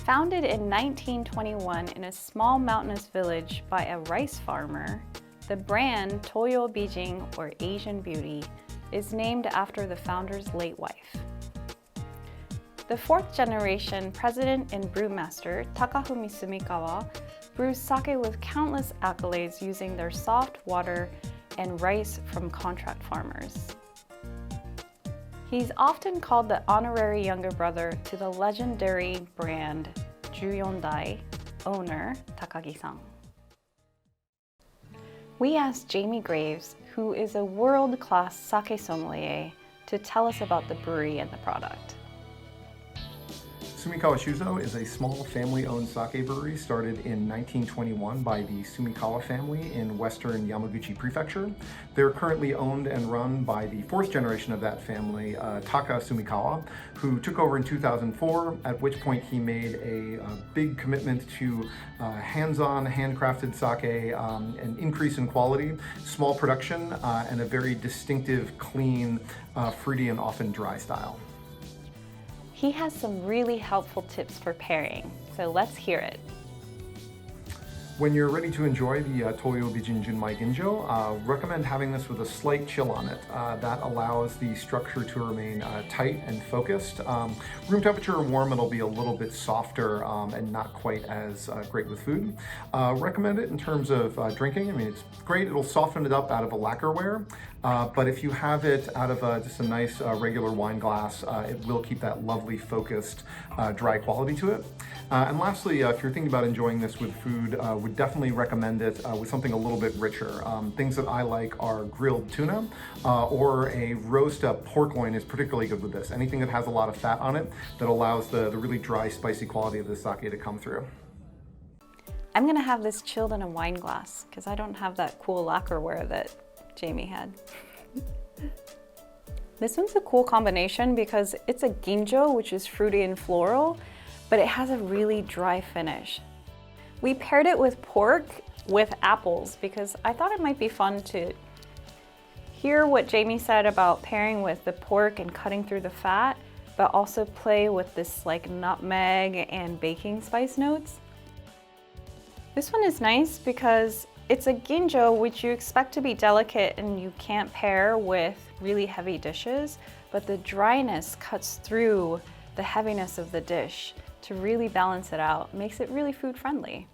Founded in 1921 in a small mountainous village by a rice farmer, the brand Toyo Bijin, or Asian Beauty, is named after the founder's late wife. The fourth generation president and brewmaster, Takafumi Sumikawa, brews sake with countless accolades using their soft water and rice from contract farmers. He's often called the honorary younger brother to the legendary brand Juyondai owner Takagi-san. We asked Jamie Graves, who is a world-class sake sommelier, to tell us about the brewery and the product. Sumikawa Shuzo is a small family-owned sake brewery started in 1921 by the Sumikawa family in western Yamaguchi Prefecture. They're currently owned and run by the fourth generation of that family, Taka Sumikawa, who took over in 2004, at which point he made a big commitment to hands-on, handcrafted sake, an increase in quality, small production, and a very distinctive, clean, fruity, and often dry style. He has some really helpful tips for pairing, so let's hear it. When you're ready to enjoy the Toyo Bijin Junmai Ginjo, recommend having this with a slight chill on it. That allows the structure to remain tight and focused. Room temperature or warm, it'll be a little bit softer and not quite as great with food. Recommend it in terms of drinking. I mean, it's great. It'll soften it up out of a lacquerware. But if you have it out of just a nice regular wine glass, it will keep that lovely focused dry quality to it. And lastly, if you're thinking about enjoying this with food, would definitely recommend it with something a little bit richer. Things that I like are grilled tuna or a roast pork loin is particularly good with this. Anything that has a lot of fat on it that allows the really dry, spicy quality of the sake to come through. I'm gonna have this chilled in a wine glass because I don't have that cool lacquerware that Jamie had. This one's a cool combination because it's a ginjo, which is fruity and floral, but it has a really dry finish. We paired it with pork with apples because I thought it might be fun to hear what Jamie said about pairing with the pork and cutting through the fat, but also play with this like nutmeg and baking spice notes. This one is nice because it's a ginjo, which you expect to be delicate and you can't pair with really heavy dishes, but the dryness cuts through the heaviness of the dish to really balance it out. Makes it really food friendly.